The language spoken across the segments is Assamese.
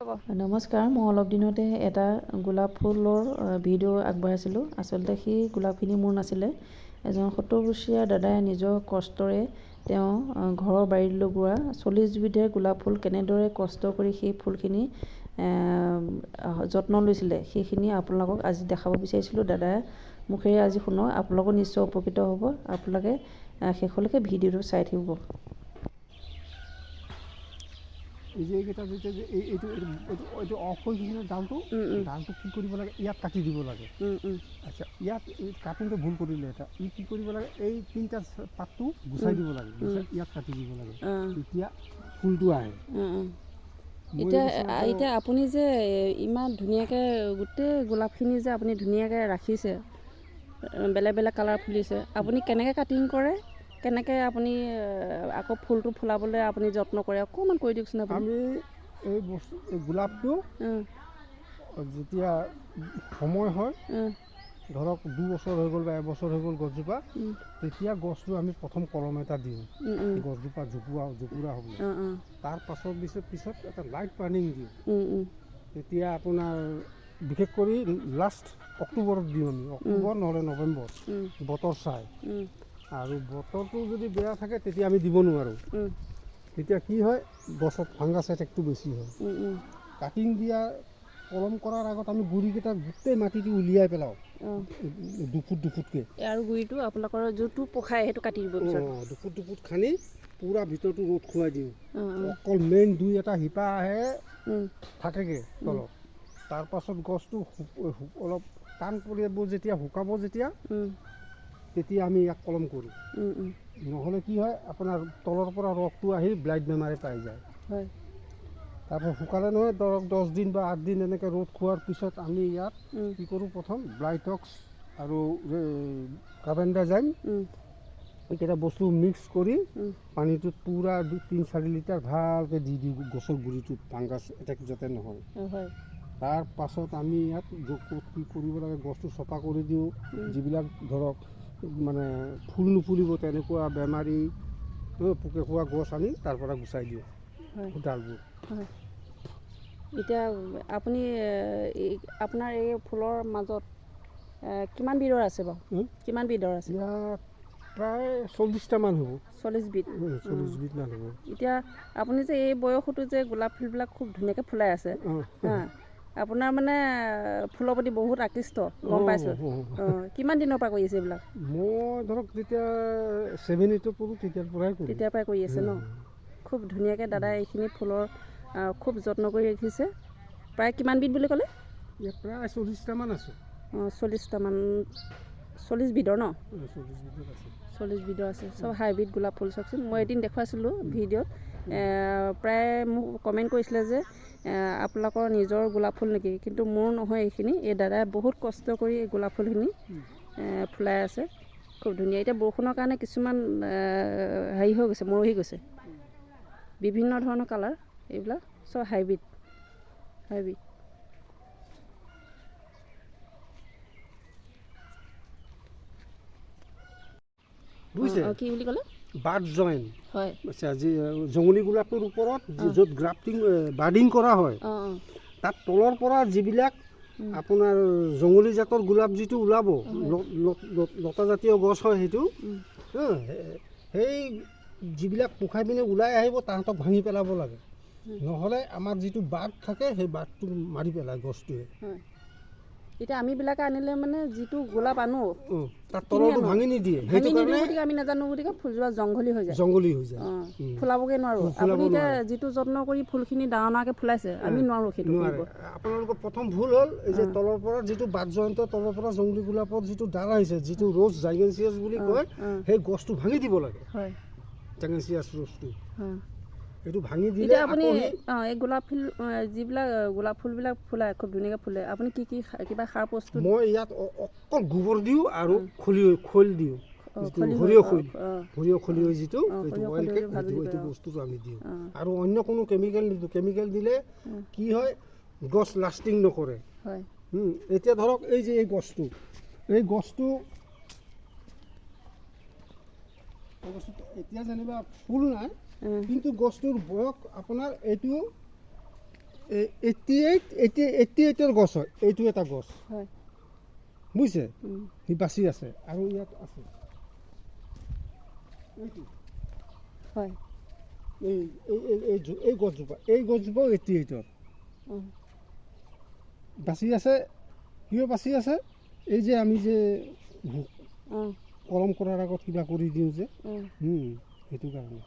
নমস্কাৰ, মই অলপ দিনতে এটা গোলাপ ফুলৰ ভিডিঅ' আগবঢ়াইছিলোঁ। আচলতে সেই গোলাপখিনি মোৰ নাছিলে। এজন 70 বছৰীয়া দাদাই নিজৰ কষ্টৰে তেওঁ ঘৰৰ বাৰীত লগোৱা 40 বিধে গোলাপ ফুল কেনেদৰে কষ্ট কৰি সেই ফুলখিনি যত্ন লৈছিলে সেইখিনি আপোনালোকক আজি দেখাব বিচাৰিছিলোঁ। দাদাৰ মুখেৰে আজি শুনক, আপোনালোকো নিশ্চয় উপকৃত হ'ব। আপোনালোকে শেষলৈকে ভিডিঅ'টো চাই থাকিব। এই যে এইকেইটা যেতিয়া যে এইটো এইটো অফ হৈ গৈছিলে ডালটো কি কৰিব লাগে, ইয়াত কাটি দিব লাগে। আচ্ছা, ইয়াত কাটোতে ভুল কৰিলে এটা, কি কৰিব লাগে, এই 3টা পাতটো গুচাই দিব লাগে, ইয়াত কাটি দিব লাগে, তেতিয়া ফুলটো আহে। এতিয়া আপুনি যে ইমান ধুনীয়াকৈ গোটেই গোলাপখিনি যে আপুনি ধুনীয়াকৈ ৰাখিছে, বেলেগ বেলেগ কালাৰ ফুলিছে, আপুনি কেনেকৈ কাটিং কৰে, কেনেকৈ আপুনি আকৌ ফুলটো ফুলাবলৈ আপুনি যত্ন কৰে, অকণমান কৈ দিয়কচোন। আমি এই বস্তু গোলাপটো যেতিয়া সময় হয়, ধৰক 2 বছৰ হৈ গ'ল বা 1 বছৰ হৈ গ'ল গছজোপা, তেতিয়া গছটো আমি প্ৰথম কলম এটা দিওঁ, গছজোপা জোপোৰা হ'ব। তাৰ পিছত এটা লাইট পাৰ্নিং দিওঁ। তেতিয়া আপোনাৰ বিশেষ কৰি লাষ্ট অক্টোবৰত দিওঁ আমি, অক্টোবৰ নহ'লে নৱেম্বৰ, বতৰ চাই। আৰু বতৰটো যদি বেয়া থাকে তেতিয়া আমি দিব নোৱাৰোঁ। তেতিয়া কি হয়, গছত ফাংগাছ এটেকটো বেছি হয়। কাটিং দিয়া কলম কৰাৰ আগত আমি গুৰিকেইটা গোটেই মাটিটো উলিয়াই পেলাওঁ, 2 ফুট 2 ফুটকৈ। আৰু গুৰিটো আপোনালোকৰ যোনটো পোখাই সেইটো কাটি দিব। 2 ফুট 2 ফুট খানি পূৰা ভিতৰটো ৰ'দ খুৱাই দিওঁ। অকল মেইন 2-এটা শিপা আহে থাকেগৈ তলত। তাৰপাছত গছটো অলপ টান পৰিব, যেতিয়া শুকাব, তেতিয়া আমি ইয়াক কলম কৰোঁ। নহ'লে কি হয়, আপোনাৰ তলৰ পৰা ৰসটো আহি ব্লাইট বেমাৰে পাই যায়। তাৰপিছত শুকালে নহয়, ধৰক 10 দিন বা 8 দিন এনেকৈ ৰ'দ খোৱাৰ পিছত আমি ইয়াত কি কৰোঁ, প্ৰথম ব্লাইটক্স আৰু কাৰ্বেণ্ডাজাইম এইকেইটা বস্তু মিক্স কৰি পানীটোত পূৰা 3-4 লিটাৰ ভালকৈ দি দিওঁ গছৰ গুৰিটোত, ফাংগাছ এটেক যাতে নহয়। তাৰ পাছত আমি ইয়াত কি কৰিব লাগে, গছটো চফা কৰি দিওঁ। যিবিলাক ধৰক মানে ফুল নুফুলিব তেনেকুৱা বেমাৰী পোকে খোৱা গছ আনি তাৰ পৰা গুচাই দিওঁ ডালবোৰ। এতিয়া আপুনি আপোনাৰ এই ফুলৰ মাজত কিমান বিধৰ আছে বাৰু? কিমান বিধৰ আছে? ইয়াত প্ৰায় 40টামান হ'ব। 40 বিধ? 40 বিধমান হ'ব। এতিয়া আপুনি যে এই বয়সতো যে গোলাপ ফুলবিলাক খুব ধুনীয়াকৈ ফুলাই আছে, আপোনাৰ মানে ফুলৰ প্ৰতি বহুত আকৃষ্ট, গম পাইছোঁ। কিমান দিনৰ পৰা কৰি আছে এইবিলাক? মই ধৰক যেতিয়া 7-8 পঢ়োঁ তেতিয়াৰ পৰাই কৰি আছে ন? খুব ধুনীয়াকৈ দাদাই এইখিনি ফুলৰ খুব যত্ন কৰি ৰাখিছে। প্ৰায় কিমান বিধ বুলি ক'লে? ইয়াত প্ৰায় 40টামান আছে। 40টামান, 40 বিধৰ ন? 40 বিধৰ আছে। চব হাইব্ৰিড গোলাপ ফুল। চাওকচোন, মই এদিন দেখুৱাইছিলোঁ ভিডিঅ'ত, প্ৰায় মোক কমেণ্ট কৰিছিলে যে আপোনালোকৰ নিজৰ গোলাপ ফুল নেকি, কিন্তু মোৰ নহয় এইখিনি। এই দাদাই বহুত কষ্ট কৰি এই গোলাপ ফুলখিনি ফুলাই আছে, খুব ধুনীয়া। এতিয়া বৰষুণৰ কাৰণে কিছুমান হেৰি হৈ গৈছে, মৰহি গৈছে। বিভিন্ন ধৰণৰ কালাৰ, এইবিলাক চব হাইব্ৰিড। বুজিছে? কি বুলি ক'লে? Bird join. হয়। আচ্ছা, জংলী গোলাপটোৰ ওপৰত য'ত গ্ৰাফটিং বাৰ্ডিং কৰা হয়, তাত তলৰ পৰা যিবিলাক আপোনাৰ জংলী জাতৰ গোলাপ যিটো ওলাব, লতা জাতীয় গছ হয় সেইটো, সেই যিবিলাক পোখাই পিনে ওলাই আহিব তাহাঁতক ভাঙি পেলাব লাগে। নহ'লে আমাৰ যিটো বাৰ্ড থাকে সেই বাৰ্ডটো মাৰি পেলায় গছটোৱে। এতিয়া আমিবিলাকে আনিলে মানে যিটো গোলাপ আনো তাত তলৰটো ভাঙি নিদিয়ে, সেইটো কাৰণে আমি নাজানো গতিকে ফুলজোপা জংঘলী হৈ যায়, ফুলাবগৈ নোৱাৰোঁ। আপুনি এতিয়া যিটো যত্ন কৰি ফুলখিনি ডাঙৰ ডাঙৰকৈ ফুলাইছে, আমি নোৱাৰোঁ সেইটো। আপোনালোকৰ প্ৰথম ভুল হ'ল, এই যে তলৰ পৰা যিটো বাৰ্ড জইণ্টৰ তলৰ পৰা জংলী গোলাপৰ যিটো ডাল আহিছে, যিটো ৰ'জ জাইগেনচিয়াছ বুলি কয়, সেই গছটো ভাঙি দিব লাগে। জাইগেনচিয়াছ ৰ'জটো এইটো ভাঙি দিলে আপুনি এই গোলাপ ফুল যিবিলাক গোলাপ ফুলবিলাক ফুলায়, খুব ধুনীয়াকৈ ফুলে, আপুনি কি কিবা সাৰ প্ৰস্তুত? মই ইয়াত অকল গোবৰ দিওঁ আৰু খোল দিওঁ, সৰিয়হ খলি যিটো এইটো বস্তুটো আমি দিওঁ, আৰু অন্য কোনো কেমিকেল নিদিওঁ। কেমিকেল দিলে কি হয়, গছ লাষ্টিং নকৰে। এতিয়া ধৰক এই যে এই গছটো এতিয়া যেনিবা ফুল নাই, কিন্তু গছটোৰ বয়স আপোনাৰ এইটো 88ৰ গছ হয়, এইটো এটা গছ হয় বুজিছে, সি বাচি আছে আৰু ইয়াত আছে এইটো হয় এই গছজোপাও 88ৰ বাচি আছে। কিয় বাচি আছে? এই যে আমি যে কলম কৰাৰ আগত কিবা কৰি দিওঁ যে সেইটো কাৰণে।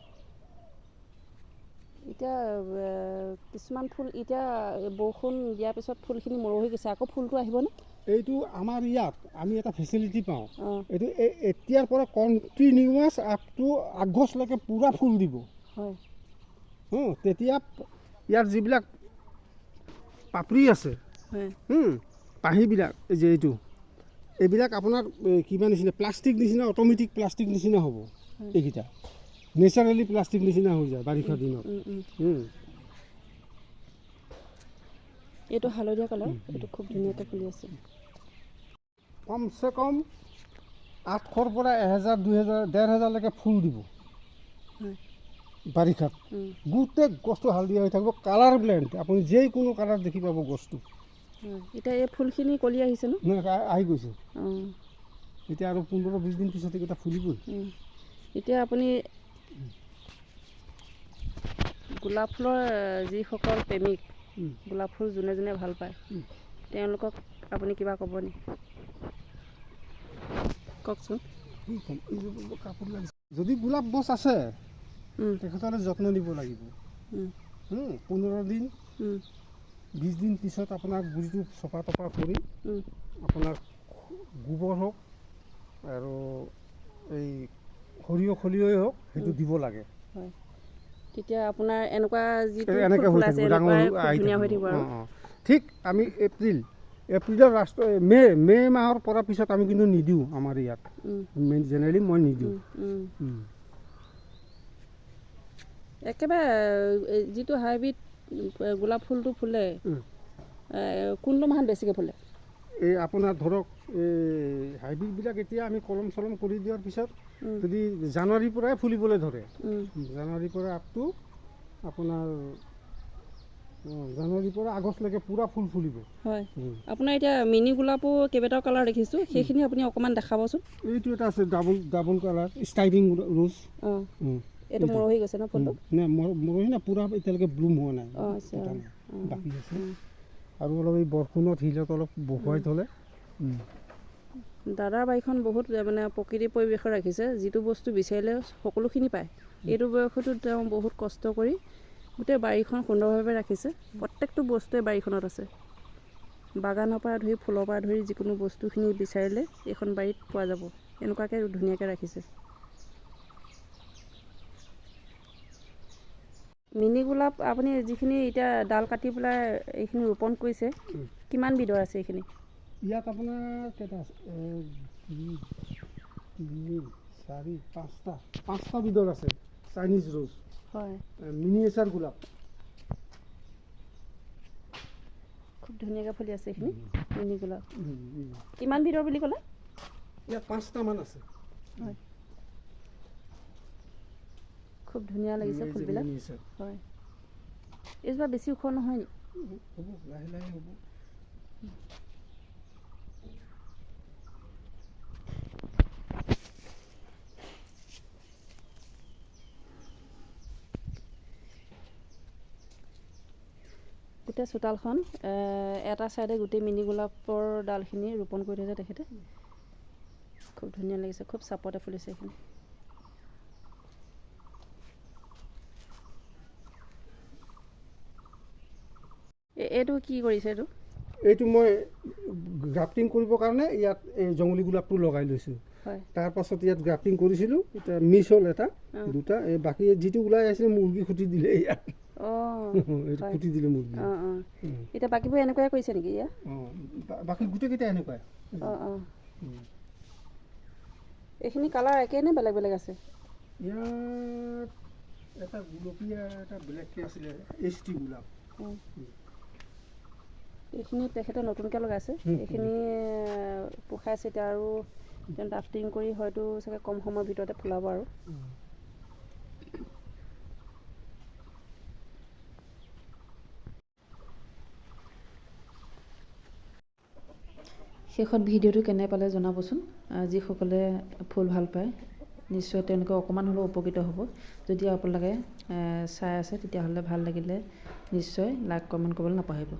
এতিয়া কিছুমান ফুল এতিয়া বৰষুণ দিয়াৰ পিছত ফুলখিনি মৰহি গৈছে, আকৌ ফুলটো আহিবনে? এইটো আমাৰ ইয়াত আমি এটা ফেচিলিটি পাওঁ, এইটো এতিয়াৰ পৰা কণ্টিনিউৱাছ আপ টু আগষ্টলৈকে পূৰা ফুল দিব। হয় তেতিয়া ইয়াৰ যিবিলাক পাপৰি আছে পাহিবিলাক যে এইবিলাক আপোনাৰ কিবা নিচিনা প্লাষ্টিক নিচিনা, অট'মেটিক প্লাষ্টিক নিচিনা হ'ব। এইকেইটা নেচাৰেলি প্লাষ্টিক নিচিনা হৈ যায় বাৰিষা দিনত। এইটো হালধীয়া কালাৰ, এইটো খুব ধুনীয়াকৈ ফুলি আছে। কমচে কম 800ৰ পৰা 1000, 2000, 1500লৈকে ফুল দিব বাৰিষাত। গোটেই গছটো হালধীয়া হৈ থাকিব, কালাৰ ব্লেণ্ড, আপুনি যিকোনো কালাৰ দেখি পাব গছটো। এতিয়া এই ফুলখিনি কলি আহিছে ন? আহি গৈছে। এতিয়া আৰু 15-20 দিন পিছত এইকেইটা ফুলিবই। এতিয়া আপুনি গোলাপ ফুলৰ যিসকল প্ৰেমিক, গোলাপ ফুল যোনে যোনে ভাল পায়, তেওঁলোকক আপুনি কিবা ক'ব নি? কওকচোন। যদি গোলাপ গছ আছে তেখেতসকলে যত্ন দিব লাগিব। 15 দিন 20 দিন পিছত আপোনাৰ গুৰিটো চপা তপা কৰি আপোনাৰ গোবৰ হওক আৰু এই সৰিয়হ খলিয়ই হওক সেইটো দিব লাগে। হয়, তেতিয়া আপোনাৰ এনেকুৱা যিটো এনেকৈ হৈ থাকিব, ডাঙৰ ধুনীয়া হৈ থাকিব আৰু। ঠিক আমি এপ্ৰিলৰ মে মাহৰ পৰা পিছত আমি কিন্তু নিদিওঁ আমাৰ ইয়াত, জেনেৰেলি মই নিদিওঁ। একেবাৰে যিটো হাইব্ৰিড গোলাপ ফুলটো ফুলে কোনটো মাহত বেছিকৈ ফুলে? এই আপোনাৰ ধৰক এই হাইব্ৰিডবিলাক এতিয়া আমি কলম চলম কৰি দিয়াৰ পিছত যদি জানুৱাৰীৰ পৰাই ফুলিবলৈ ধৰে, জানুৱাৰীৰ পৰা আপ টু আপোনাৰ জানুৱাৰীৰ পৰা আগষ্টলৈকে পূৰা ফুল ফুলিব। হয়, আপোনাৰ এতিয়া মিনি গোলাপো কেইবাটাও কালাৰ দেখিছোঁ, সেইখিনি আপুনি অকণমান দেখাবচোন। এইটো এটা আছে ডাবল কালাৰ ষ্টাইলিং ৰোজ। এইটো মৰহি গৈছে ন ফুলটো? নাই মৰহি নাই, পূৰা এতিয়ালৈকে ব্লুম হোৱা নাই, বাকী আছে। আৰু অলপ এই বৰষুণত শিলত অলপ বহুৱাই থ'লে। দাদাৰ বাৰীখন বহুত মানে প্ৰকৃতিৰ পৰিৱেশত ৰাখিছে, যিটো বস্তু বিচাৰিলে সকলোখিনি পায়। এইটো বয়সতো তেওঁ বহুত কষ্ট কৰি গোটেই বাৰীখন সুন্দৰভাৱে ৰাখিছে। প্ৰত্যেকটো বস্তুৱে বাৰীখনত আছে, বাগানৰ পৰা ধৰি ফুলৰ পৰা ধৰি যিকোনো বস্তুখিনি বিচাৰিলে এইখন বাৰীত পোৱা যাব, এনেকুৱাকৈ ধুনীয়াকৈ ৰাখিছে। মিনি গোলাপ আপুনি যিখিনি এতিয়া ডাল কাটি পেলাই এইখিনি ৰোপণ কৰিছে, কিমান বিধৰ আছে এইখিনি? ইয়াত আপোনাৰ কেইটা আছে? 5টা বিধৰ আছে চাইনিজ ৰোজ। হয়, মিনিয়েচাৰ গোলাপ। খুব ধুনীয়াকৈ ফুলি আছে এইখিনি মিনি গোলাপ। কিমান বিধৰ বুলি ক'লে? ইয়াত 5টামান আছে। হয়, খুব ধুনীয়া লাগিছে ফুলবিলাক। হয়, এইজোপা বেছি ওখ নহয় নি? হ'ব, লাহে লাহে হ'ব। গোটেই চোতালখন এটা চাইডে গোটেই মিনি গোলাপৰ ডালখিনি ৰোপণ কৰি থৈছে তেখেতে। খুব ধুনীয়া লাগিছে, খুব চাপতে ফুলিছে এইখিনি। এইটো কি কৰিছে? এইটো মই গ্ৰাফটিং কৰিবৰ কাৰণে ইয়াত এই জংলী গোলাপটো লগাই লৈছোঁ। তাৰপাছত ইয়াত গ্ৰাফটিং কৰিছিলোঁ, এতিয়া মিছ হ'ল এটা দুটা, এই বাকী যিটো ওলাই আহিছিলে মুৰ্গী খুটি দিলে ইয়াত। এইটো খুটি দিলে মুৰ্গী। এতিয়া বাকীবোৰ এনেকুৱাই কৰিছে নেকি ইয়াত? বাকী গোটেইকেইটা এনেকুৱাই। এইখিনি কালাৰ একেই নে বেলেগ বেলেগ আছে? ইয়াত এটা গুলপীয়া এটা বেলেগকৈ আছিলে HD গোলাপ। এইখিনি তেখেতে নতুনকৈ লগাইছে, এইখিনি পোখাইছে এতিয়া আৰু ড্ৰাফটিং কৰি হয়তো চাগে কম সময়ৰ ভিতৰতে ফুলাব আৰু। শেষত ভিডিঅ'টো কেনে পালে জনাবচোন। যিসকলে ফুল ভাল পায় নিশ্চয় তেওঁলোকে অকণমান হ'লেও উপকৃত হ'ব। যদি আপোনালোকে চাই আছে তেতিয়াহ'লে ভাল লাগিলে নিশ্চয় লাইক কমেণ্ট কৰিবলৈ নাপাহৰিব।